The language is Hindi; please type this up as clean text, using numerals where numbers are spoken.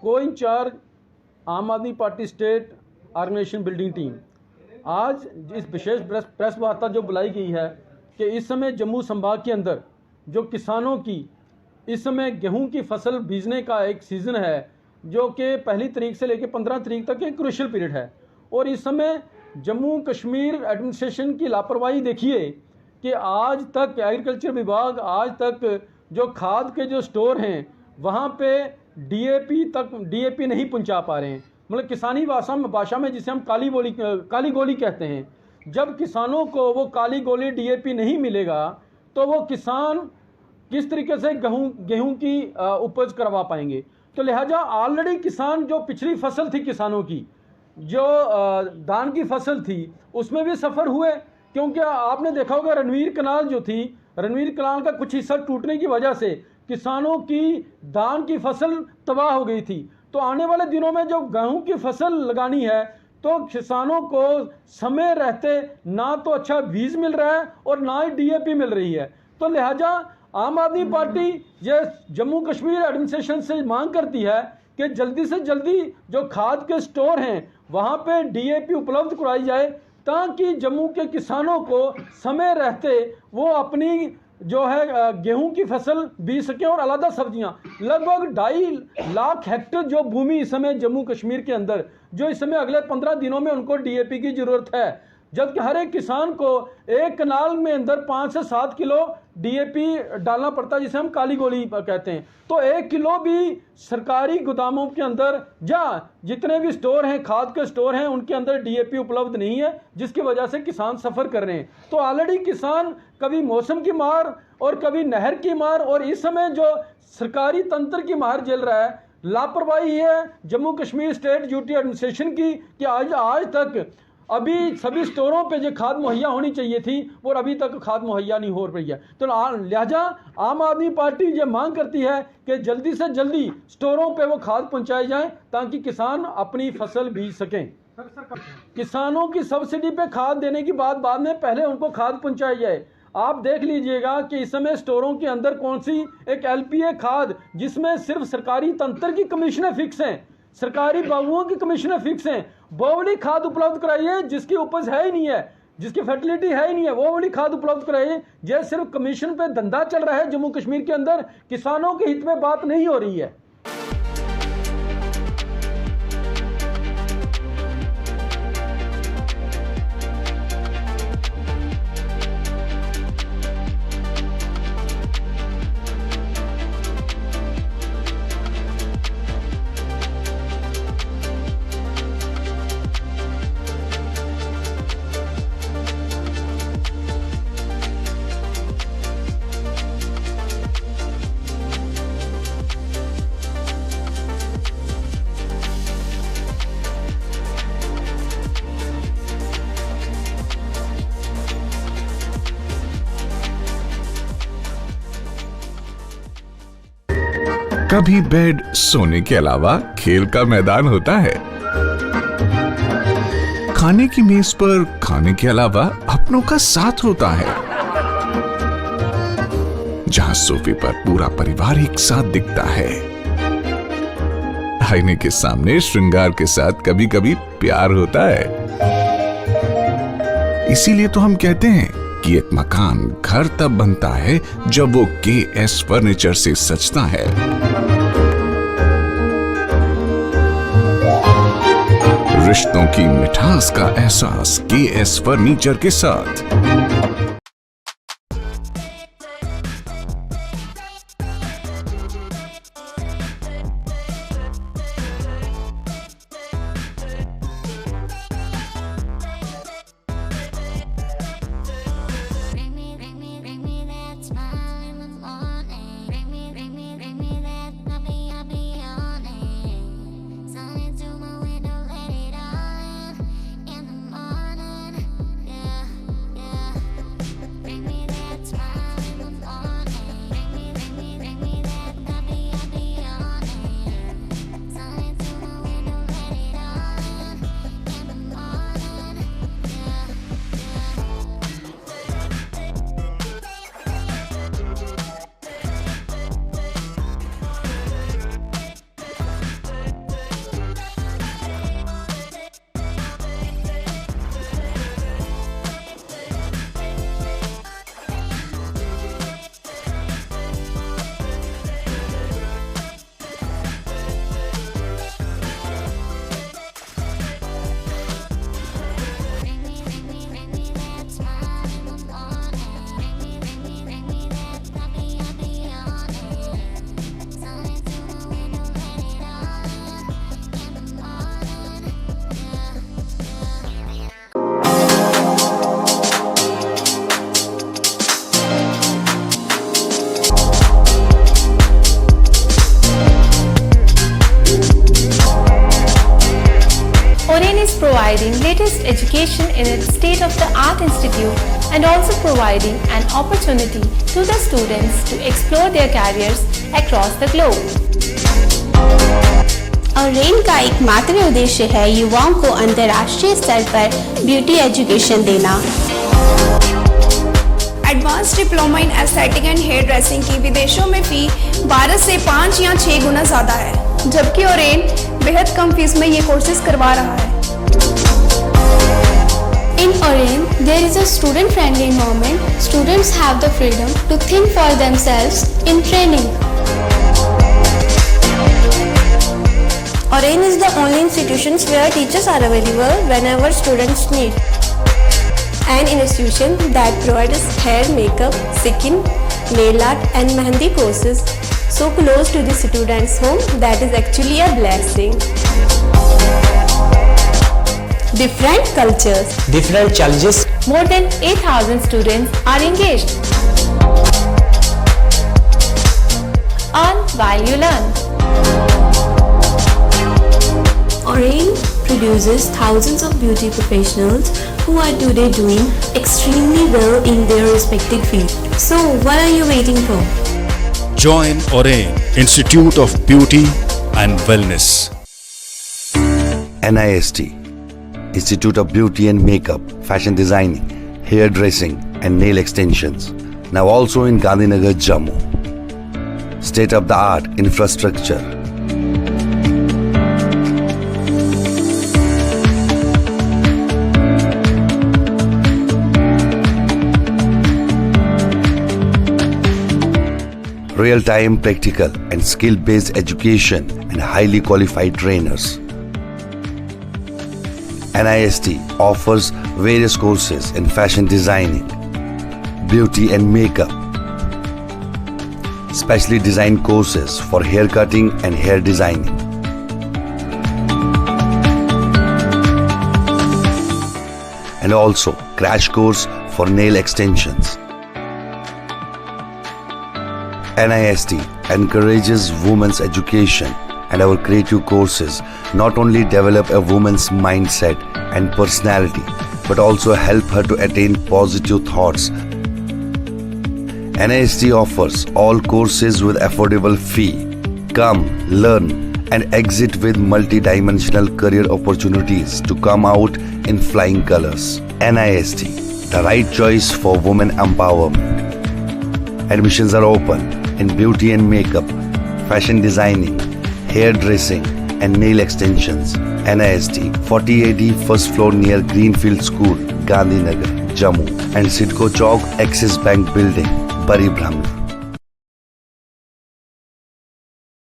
को incharge Aam Aadmi party state organisation building team. आज इस विशेष प्रेस वार्ता जो बुलाई गई है कि इस समय जम्मू संभाग के अंदर जो किसानों की इस समय गेहूं की फसल बीजने का एक सीज़न है जो कि 1 तारीख से लेकर 15 तारीख तक एक क्रूशियल पीरियड है, और इस समय जम्मू कश्मीर एडमिनिस्ट्रेशन की लापरवाही देखिए कि आज तक एग्रीकल्चर विभाग आज तक जो खाद के जो स्टोर हैं वहाँ पे डीएपी नहीं पहुँचा पा रहे हैं। मतलब किसानी भाषा में जिसे हम काली गोली कहते हैं, जब किसानों को वो काली गोली डीएपी नहीं मिलेगा तो वो किसान किस तरीके से गेहूं की उपज करवा पाएंगे। तो लिहाजा ऑलरेडी किसान जो पिछली फसल थी किसानों की जो धान की फसल थी उसमें भी सफ़र हुए, क्योंकि आपने देखा होगा रणवीर कनाल जो थी, रणवीर कनाल का कुछ हिस्सा टूटने की वजह से किसानों की धान की फसल तबाह हो गई थी। तो आने वाले दिनों में जब गेहूं की फसल लगानी है तो किसानों को समय रहते ना तो अच्छा बीज मिल रहा है और ना ही डीएपी मिल रही है। तो लिहाजा आम आदमी पार्टी ये जम्मू कश्मीर एडमिनिस्ट्रेशन से मांग करती है कि जल्दी से जल्दी जो खाद के स्टोर हैं वहाँ पे डीएपी उपलब्ध कराई जाए ताकि जम्मू के किसानों को समय रहते वो अपनी जो है गेहूं की फसल बीज सकें और अलग सब्जियां। लगभग 2.5 लाख हेक्टेयर जो भूमि इस समय जम्मू कश्मीर के अंदर जो इस समय अगले 15 दिनों में उनको डीएपी की जरूरत है, जबकि हर एक किसान को एक कनाल में अंदर 5 से 7 किलो डीएपी डालना पड़ता है जिसे हम काली गोली कहते हैं। तो 1 किलो भी सरकारी गोदामों के अंदर जितने भी स्टोर हैं खाद के स्टोर हैं उनके अंदर डीएपी उपलब्ध नहीं है, जिसकी वजह से किसान सफ़र कर रहे हैं। तो ऑलरेडी किसान कभी मौसम की मार और कभी नहर की मार और इस समय जो सरकारी तंत्र की मार झेल रहा है। लापरवाही है Jammu Kashmir state duty administration की कि आज तक अभी सभी स्टोरों पे जो खाद मुहैया होनी चाहिए थी और अभी तक खाद मुहैया नहीं हो रही है। तो लिहाजा आम आदमी पार्टी ये मांग करती है कि जल्दी से जल्दी स्टोरों पे वो खाद पहुंचाई जाए ताकि किसान अपनी फसल बीज सकें। किसानों की सब्सिडी पे खाद देने की बात बाद में, पहले उनको खाद पहुंचाई जाए। आप देख लीजिएगा कि इस समय स्टोरों के अंदर कौन सी एक एलपीए खाद जिसमें सिर्फ सरकारी तंत्र की कमीशनें फिक्स हैं, सरकारी बाबुओं की कमीशनें फिक्स हैं, वो वाली खाद उपलब्ध कराइए जिसकी उपज है ही नहीं है, जिसकी फर्टिलिटी है ही नहीं है, वो वाली खाद उपलब्ध कराइए। ये सिर्फ कमीशन पे धंधा चल रहा है जम्मू कश्मीर के अंदर, किसानों के हित में बात नहीं हो रही है। कभी बेड सोने के अलावा खेल का मैदान होता है, खाने की मेज पर खाने के अलावा अपनों का साथ होता है, जहां सोफे पर पूरा परिवार एक साथ दिखता है, आईने के सामने श्रृंगार के साथ कभी कभी प्यार होता है। इसीलिए तो हम कहते हैं कि एक मकान घर तब बनता है जब वो KS फर्नीचर से सजता है। रिश्तों की मिठास का एहसास KS फर्नीचर के साथ। providing latest education in its state-of-the-art institute and also providing an opportunity to the students to explore their careers across the globe. और रेन का एकमात्र उद्देश्य है युवाओं को अंतर्राष्ट्रीय स्तर पर ब्यूटी एजुकेशन देना। Advance diploma in aesthetic and hair dressing की विदेशों में फी 12 से 5 या 6 गुना ज़्यादा है, जबकि ओरेन बेहद कम फीस में ये कोर्सेज करवा रहा है। In Oren, there is a student-friendly environment. Students have the freedom to think for themselves in training. Oren is the only institution where teachers are available whenever students need. An institution that provides hair, makeup, skin, nail art and mehendi courses so close to the students' home that is actually a blessing. Different cultures, different challenges. More than 8,000 students are engaged. Earn while you learn. Oren produces thousands of beauty professionals who are today doing extremely well in their respective field. So what are you waiting for? Join Oren Institute of Beauty and Wellness. NIST, Institute of Beauty and Makeup, Fashion Designing, Hair Dressing and Nail Extensions. Now also in Gandhinagar, Jammu. State-of-the-art infrastructure. Real-time practical and skill-based education and highly qualified trainers. NIST offers various courses in fashion designing, beauty and makeup, specially designed courses for hair cutting and hair designing. And also crash course for nail extensions. NIST encourages women's education, and our creative courses not only develop a woman's mindset and personality but also help her to attain positive thoughts. NIST offers all courses with affordable fee. Come, learn and exit with multi-dimensional career opportunities to come out in flying colors. NIST, the right choice for women empowerment. Admissions are open in beauty and makeup, fashion designing, hair dressing and nail extensions. NIST, 40AD first floor near Greenfield School, Gandhinagar, Jammu and Sidco Chowk, Axis Bank Building, Bari Brahman.